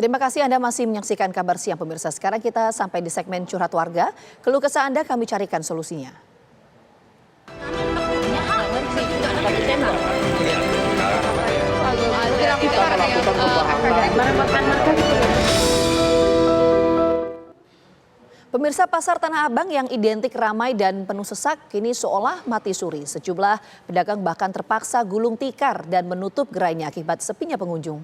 Terima kasih Anda masih menyaksikan Kabar Siang pemirsa. Sekarang kita sampai di segmen curhat warga. Keluh kesah Anda kami carikan solusinya. Pemirsa, pasar Tanah Abang yang identik ramai dan penuh sesak kini seolah mati suri. Sejumlah pedagang bahkan terpaksa gulung tikar dan menutup gerainya akibat sepinya pengunjung.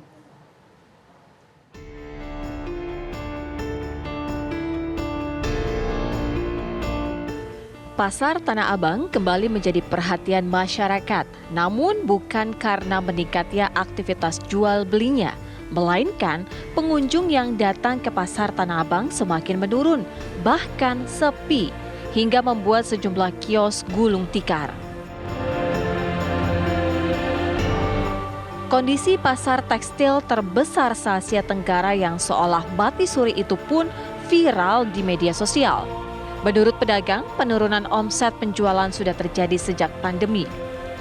Pasar Tanah Abang kembali menjadi perhatian masyarakat, namun bukan karena meningkatnya aktivitas jual belinya, melainkan pengunjung yang datang ke Pasar Tanah Abang semakin menurun, bahkan sepi, hingga membuat sejumlah kios gulung tikar. Kondisi pasar tekstil terbesar se-Asia Tenggara yang seolah mati suri itu pun viral di media sosial. Menurut pedagang, penurunan omset penjualan sudah terjadi sejak pandemi.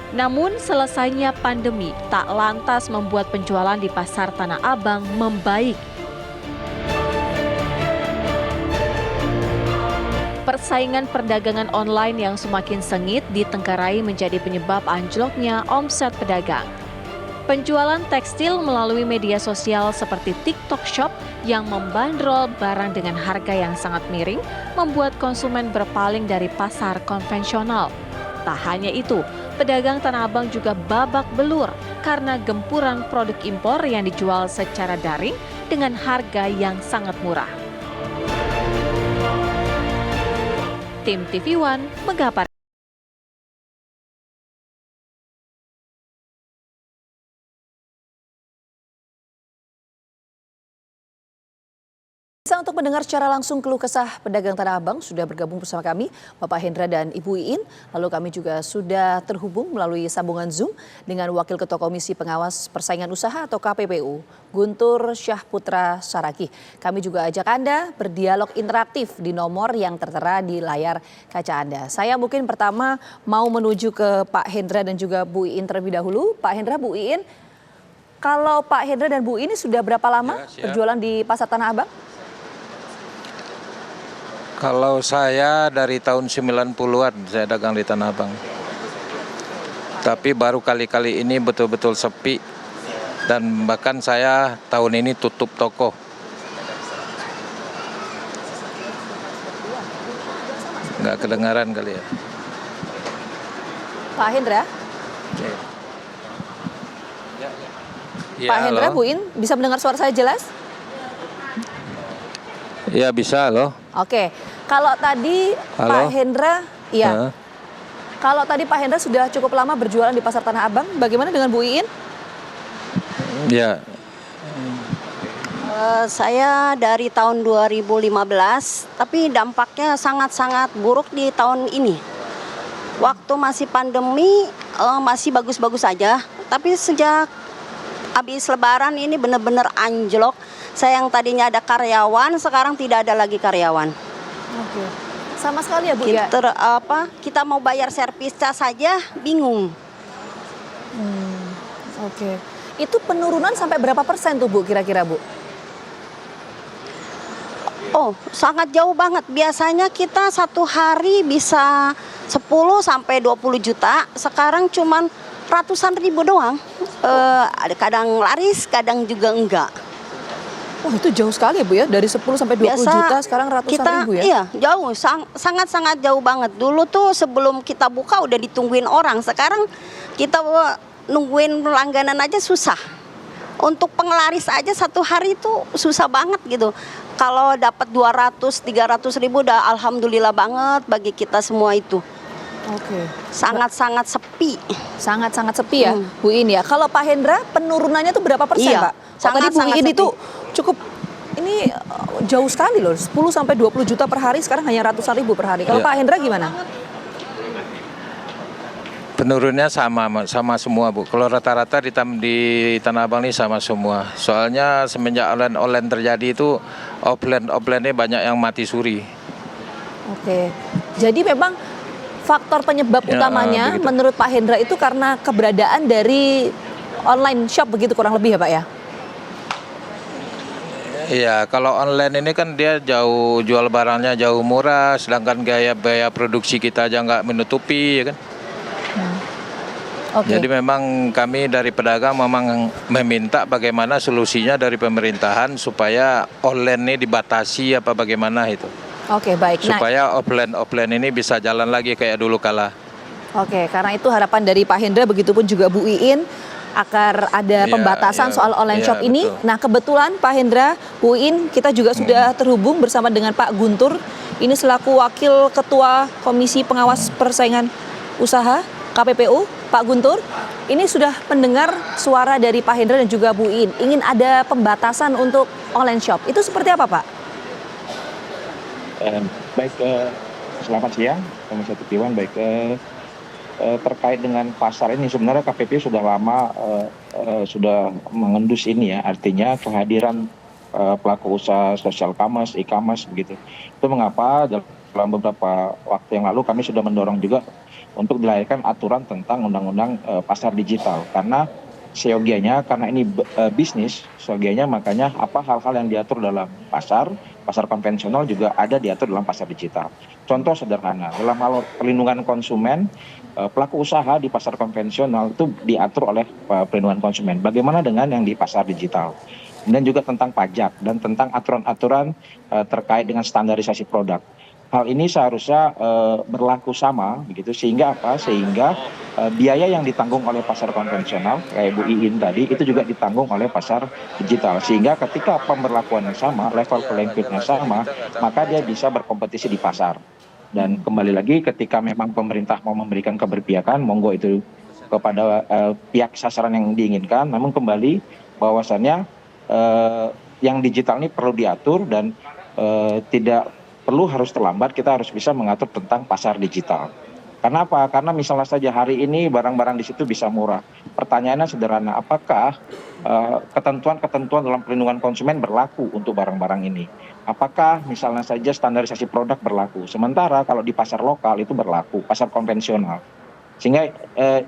Namun selesainya pandemi tak lantas membuat penjualan di Pasar Tanah Abang membaik. Persaingan perdagangan online yang semakin sengit ditenggarai menjadi penyebab anjloknya omset pedagang. Penjualan tekstil melalui media sosial seperti TikTok Shop yang membandrol barang dengan harga yang sangat miring membuat konsumen berpaling dari pasar konvensional. Tak hanya itu, pedagang Tanah Abang juga babak belur karena gempuran produk impor yang dijual secara daring dengan harga yang sangat murah. Tim TV One mengabarkan. Untuk mendengar secara langsung keluh kesah pedagang Tanah Abang sudah bergabung bersama kami Bapak Hendra dan Ibu Iin. Lalu kami juga sudah terhubung melalui sambungan Zoom dengan Wakil Ketua Komisi Pengawas Persaingan Usaha atau KPPU, Guntur Syahputra Saragih. Kami juga ajak Anda berdialog interaktif di nomor yang tertera di layar kaca Anda. Saya mungkin pertama mau menuju ke Pak Hendra dan juga Bu Iin terlebih dahulu. Pak Hendra, Bu Iin, kalau Pak Hendra dan Bu Iin ini sudah berapa lama berjualan di Pasar Tanah Abang? Kalau saya dari tahun 90-an saya dagang di Tanah Abang. Tapi baru kali-kali ini betul-betul sepi. Dan bahkan saya tahun ini tutup toko. Nggak kedengaran kali ya. Pak Hendra? Ya, Pak Hendra, Bu Iin, bisa mendengar suara saya jelas? Ya bisa loh. Oke, kalau tadi Halo? Pak Hendra, iya. Kalau tadi Pak Hendra sudah cukup lama berjualan di Pasar Tanah Abang, bagaimana dengan Bu Iin? Ya. Saya dari tahun 2015, tapi dampaknya sangat-sangat buruk di tahun ini. Waktu masih pandemi masih bagus-bagus saja, tapi sejak habis Lebaran ini benar-benar anjlok. Saya yang tadinya ada karyawan, sekarang tidak ada lagi karyawan. Oke. Sama sekali ya Bu ya? Kita mau bayar servis cas saja bingung. Oke. Itu penurunan sampai berapa persen tuh Bu kira-kira Bu? Oh, sangat jauh banget. Biasanya kita satu hari bisa 10 sampai 20 juta. Sekarang cuman ratusan ribu doang. Kadang laris, kadang juga enggak. Wah, itu jauh sekali ya Bu ya, dari 10 sampai 20 juta sekarang ratusan ribu ya? Iya, jauh, sangat-sangat jauh banget. Dulu tuh sebelum kita buka udah ditungguin orang, sekarang kita nungguin langganan aja susah. Untuk penglaris aja satu hari itu susah banget gitu. Kalau dapat 200-300 ribu udah alhamdulillah banget bagi kita semua itu. Oke. Sangat-sangat sepi. Sangat-sangat sepi ya Bu Iin ya. Kalau Pak Hendra penurunannya tuh berapa persen Pak? Tadi Bu Iin itu cukup ini jauh sekali loh, 10 sampai 20 juta per hari, sekarang hanya ratusan ribu per hari. Kalau Pak Hendra gimana? Penurunnya sama semua Bu. Kalau rata-rata di Tanah Abang ini sama semua. Soalnya semenjak online terjadi itu offline-nya banyak yang mati suri. Oke. Jadi memang faktor penyebab utamanya menurut Pak Hendra itu karena keberadaan dari online shop begitu kurang lebih ya Pak ya? Iya, kalau online ini kan dia jauh jual barangnya jauh murah, sedangkan biaya produksi kita aja nggak menutupi, ya kan? Oke. Jadi memang kami dari pedagang memang meminta bagaimana solusinya dari pemerintahan supaya online ini dibatasi apa bagaimana itu. Oke, baik. Nah, Supaya offline ini bisa jalan lagi kayak dulu kala. oke, karena itu harapan dari Pak Hendra, begitupun juga Bu Iin, agar ada Iya, pembatasan iya, soal online iya, shop ini. betul. Nah, kebetulan Pak Hendra, Bu Iin, kita juga sudah terhubung bersama dengan Pak Guntur. Ini selaku Wakil Ketua Komisi Pengawas Persaingan Usaha KPPU, Pak Guntur. Ini sudah mendengar suara dari Pak Hendra dan juga Bu Iin. Ingin ada pembatasan untuk online shop. Itu seperti apa, Pak? Baik, selamat siang, Komisi 1 Dewan. Baik, terkait dengan pasar ini sebenarnya KPPU sudah lama sudah mengendus ini ya, artinya kehadiran pelaku usaha social commerce, e-commerce begitu. Itu mengapa dalam beberapa waktu yang lalu kami sudah mendorong juga untuk dilahirkan aturan tentang undang-undang pasar digital, karena seyogianya karena ini bisnis, seyogianya makanya apa hal-hal yang diatur dalam pasar konvensional juga ada diatur dalam pasar digital. Contoh sederhana, dalam hal perlindungan konsumen, pelaku usaha di pasar konvensional itu diatur oleh perlindungan konsumen. Bagaimana dengan yang di pasar digital? Kemudian juga tentang pajak dan tentang aturan-aturan terkait dengan standarisasi produk. Hal ini seharusnya berlaku sama, begitu, sehingga apa? Sehingga biaya yang ditanggung oleh pasar konvensional, kayak Bu Iin tadi, itu juga ditanggung oleh pasar digital. Sehingga ketika pemberlakuannya sama, level playing field-nya sama, maka dia bisa berkompetisi di pasar. Dan kembali lagi, ketika memang pemerintah mau memberikan keberpihakan, monggo itu kepada pihak sasaran yang diinginkan. Namun kembali bahwasannya yang digital ini perlu diatur dan tidak perlu harus terlambat, kita harus bisa mengatur tentang pasar digital. Karena apa? Karena misalnya saja hari ini barang-barang di situ bisa murah. Pertanyaannya sederhana, apakah ketentuan-ketentuan dalam perlindungan konsumen berlaku untuk barang-barang ini? Apakah misalnya saja standarisasi produk berlaku? Sementara kalau di pasar lokal itu berlaku, pasar konvensional. Sehingga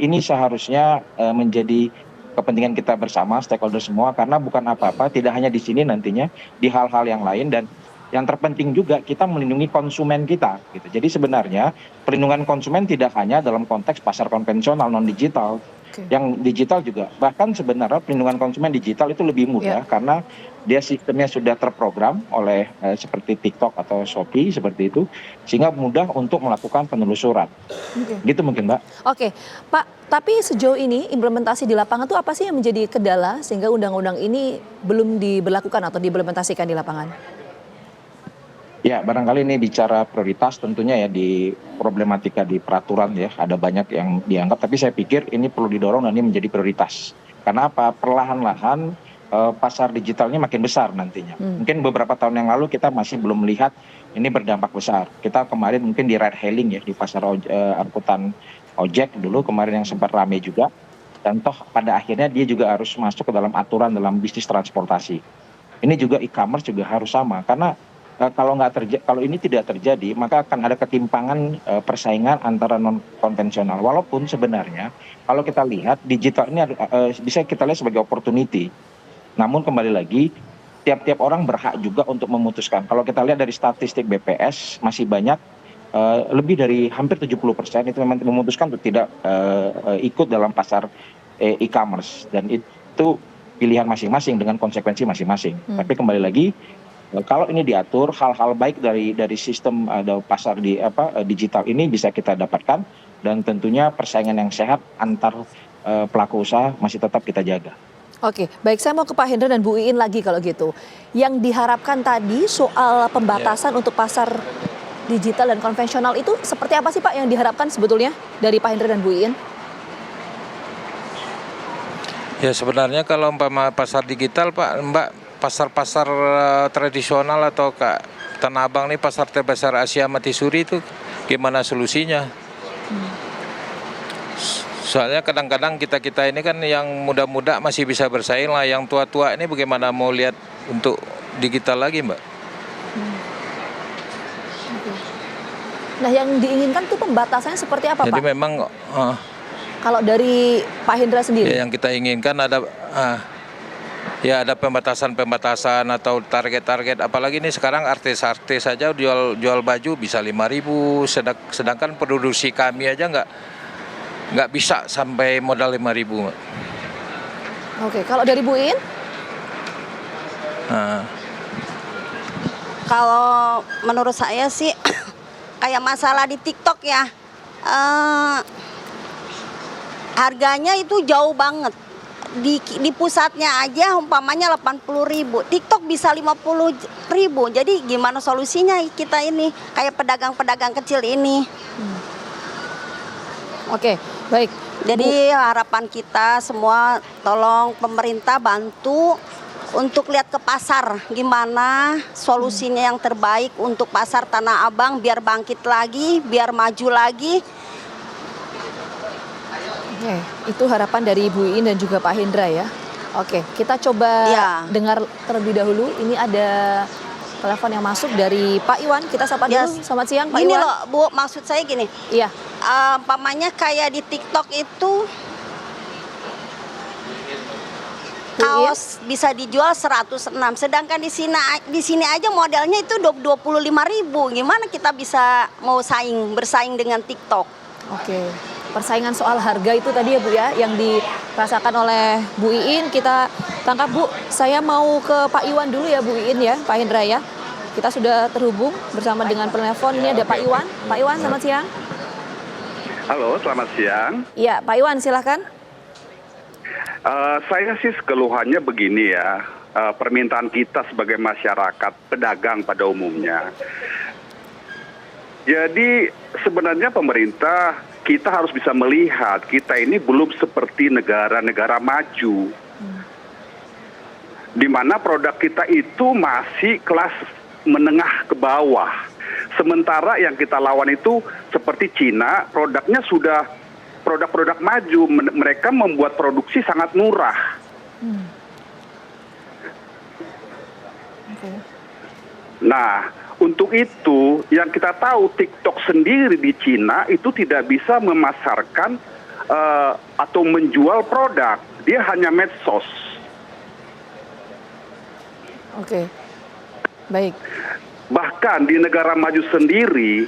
ini seharusnya menjadi kepentingan kita bersama, stakeholder semua, karena bukan apa-apa, tidak hanya di sini nantinya, di hal-hal yang lain, dan yang terpenting juga kita melindungi konsumen kita gitu. Jadi sebenarnya perlindungan konsumen tidak hanya dalam konteks pasar konvensional non digital, yang digital juga. Bahkan sebenarnya perlindungan konsumen digital itu lebih mudah karena dia sistemnya sudah terprogram oleh seperti TikTok atau Shopee seperti itu, sehingga mudah untuk melakukan penelusuran. Gitu mungkin, Mbak. Oke, Pak, tapi sejauh ini implementasi di lapangan itu apa sih yang menjadi kendala sehingga undang-undang ini belum diberlakukan atau diimplementasikan di lapangan? Ya, barangkali ini bicara prioritas tentunya ya di problematika di peraturan ya, ada banyak yang dianggap, tapi saya pikir ini perlu didorong dan ini menjadi prioritas. Karena apa? Perlahan-lahan pasar digitalnya makin besar nantinya. Mungkin beberapa tahun yang lalu kita masih belum melihat ini berdampak besar. Kita kemarin mungkin di ride hailing ya, di pasar angkutan ojek dulu kemarin yang sempat ramai juga. Dan toh pada akhirnya dia juga harus masuk ke dalam aturan dalam bisnis transportasi. Ini juga e-commerce juga harus sama, karena kalau ini tidak terjadi, maka akan ada ketimpangan persaingan antara non konvensional. Walaupun sebenarnya kalau kita lihat digital ini bisa kita lihat sebagai opportunity. Namun kembali lagi, tiap-tiap orang berhak juga untuk memutuskan. Kalau kita lihat dari statistik BPS masih banyak, lebih dari hampir 70% itu memang memutuskan untuk tidak ikut dalam pasar e-commerce, dan itu pilihan masing-masing dengan konsekuensi masing-masing. Tapi kembali lagi, kalau ini diatur, hal-hal baik dari sistem pasar digital ini bisa kita dapatkan, dan tentunya persaingan yang sehat antar pelaku usaha masih tetap kita jaga. Oke, baik, saya mau ke Pak Hendra dan Bu Iin lagi kalau gitu. Yang diharapkan tadi soal pembatasan untuk pasar digital dan konvensional itu seperti apa sih Pak yang diharapkan sebetulnya dari Pak Hendra dan Bu Iin? Ya sebenarnya kalau umpama pasar digital Mbak, pasar-pasar tradisional atau Kak Tanah Abang nih, pasar terbesar Asia Mati Suri itu gimana solusinya? Soalnya kadang-kadang kita ini kan yang muda-muda masih bisa bersaing lah, yang tua-tua ini bagaimana mau lihat untuk digital lagi, Mbak? Nah, yang diinginkan tuh pembatasannya seperti apa, Jadi Pak? memang kalau dari Pak Hendra sendiri? ya yang kita inginkan ada Ya ada pembatasan atau target-target, apalagi ini sekarang artis-artis saja jual baju bisa 5.000, sedangkan produksi kami aja nggak bisa sampai modal 5.000. Oke, kalau dari Bu Iin? Nah, Kalau menurut saya sih kayak masalah di TikTok ya, harganya itu jauh banget. Di pusatnya aja umpamanya 80.000, TikTok bisa 50.000. Jadi gimana solusinya kita ini kayak pedagang-pedagang kecil ini? Oke, baik. Jadi harapan kita semua tolong pemerintah bantu untuk lihat ke pasar gimana solusinya yang terbaik untuk pasar Tanah Abang biar bangkit lagi, biar maju lagi. Oke, itu harapan dari Ibu Iin dan juga Pak Hendra ya. Oke, kita coba Ya. dengar terlebih dahulu. Ini ada telepon yang masuk dari Pak Iwan. Kita sapa dulu. Yes. Selamat siang, Pak Ini Iwan. loh Bu, maksud saya gini, Iya, umpamanya kayak di TikTok itu Bu Iin. kaos bisa dijual 106, sedangkan di sini aja modelnya itu 25.000. Gimana kita bisa mau bersaing dengan TikTok? Oke. Persaingan soal harga itu tadi ya Bu ya, yang dirasakan oleh Bu Iin. Kita tangkap Bu. Saya mau ke Pak Iwan dulu ya Bu Iin ya, Pak Hendra ya. Kita sudah terhubung bersama dengan penelpon. Ini ada Pak Iwan. Pak Iwan, selamat siang. Halo, selamat siang. Iya, Pak Iwan silahkan. Saya sih keluhannya begini ya, permintaan kita sebagai masyarakat pedagang pada umumnya. Jadi sebenarnya pemerintah kita harus bisa melihat kita ini belum seperti negara-negara maju, di mana produk kita itu masih kelas menengah ke bawah. Sementara yang kita lawan itu seperti Cina, produknya sudah produk-produk maju, mereka membuat produksi sangat murah. Oke. Nah, untuk itu yang kita tahu TikTok sendiri di Cina itu tidak bisa memasarkan atau menjual produk, dia hanya medsos. Oke. Baik. Bahkan di negara maju sendiri,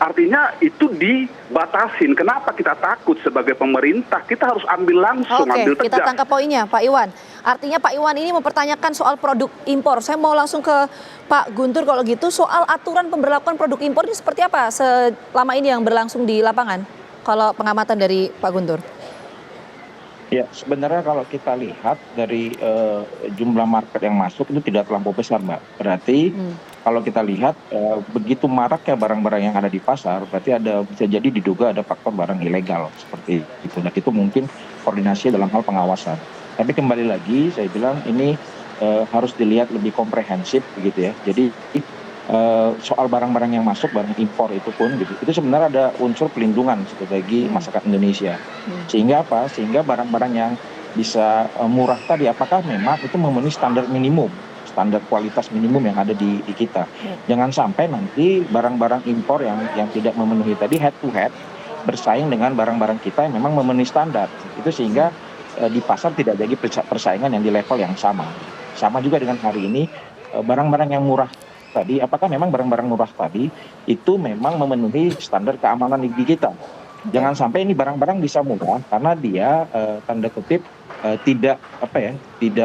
artinya itu dibatasin. Kenapa kita takut sebagai pemerintah? Kita harus ambil langsung, ambil Oke, kita tegas. tangkap poinnya Pak Iwan. Artinya Pak Iwan ini mempertanyakan soal produk impor. Saya mau langsung ke Pak Guntur kalau gitu. Soal aturan pemberlakuan produk impor ini seperti apa selama ini yang berlangsung di lapangan? Kalau pengamatan dari Pak Guntur. Ya, sebenarnya kalau kita lihat dari jumlah market yang masuk itu tidak terlampau besar, Mbak. Berarti kalau kita lihat begitu maraknya barang-barang yang ada di pasar, berarti bisa jadi diduga ada faktor barang ilegal seperti itu. Dan itu mungkin koordinasi dalam hal pengawasan. Tapi kembali lagi, saya bilang ini harus dilihat lebih komprehensif, begitu ya. Jadi soal barang-barang yang masuk, barang impor itu pun gitu, itu sebenarnya ada unsur pelindungan bagi masyarakat Indonesia. Sehingga apa? Sehingga barang-barang yang bisa murah tadi, apakah memang itu memenuhi standar minimum, standar kualitas minimum yang ada di kita. Jangan sampai nanti barang-barang impor yang tidak memenuhi tadi head to head bersaing dengan barang-barang kita yang memang memenuhi standar. Itu sehingga di pasar tidak jadi persaingan yang di level yang sama. Sama juga dengan hari ini barang-barang yang murah tadi, apakah memang barang-barang murah tadi itu memang memenuhi standar keamanan di kita. Jangan sampai ini barang-barang bisa murah karena dia tanda kutip tidak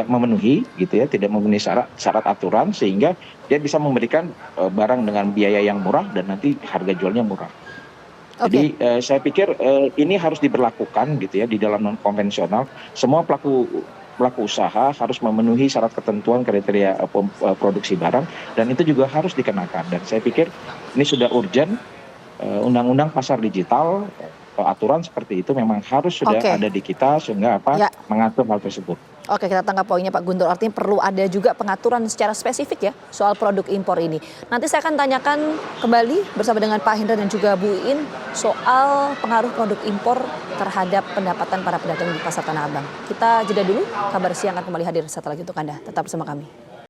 memenuhi gitu ya, tidak memenuhi syarat aturan, sehingga dia bisa memberikan barang dengan biaya yang murah dan nanti harga jualnya murah. Jadi saya pikir ini harus diberlakukan gitu ya di dalam non konvensional. Semua pelaku usaha harus memenuhi syarat ketentuan kriteria produksi barang, dan itu juga harus dikenakan. Dan saya pikir ini sudah urgent, undang-undang pasar digital, aturan seperti itu memang harus sudah ada di kita, sehingga mengatur hal tersebut. Oke, kita tangkap poinnya Pak Guntur. Artinya perlu ada juga pengaturan secara spesifik ya soal produk impor ini. Nanti saya akan tanyakan kembali bersama dengan Pak Hendra dan juga Bu Iin soal pengaruh produk impor terhadap pendapatan para pedagang di Pasar Tanah Abang. Kita jeda dulu, Kabar Siang akan kembali hadir setelah itu untuk Anda. Tetap bersama kami.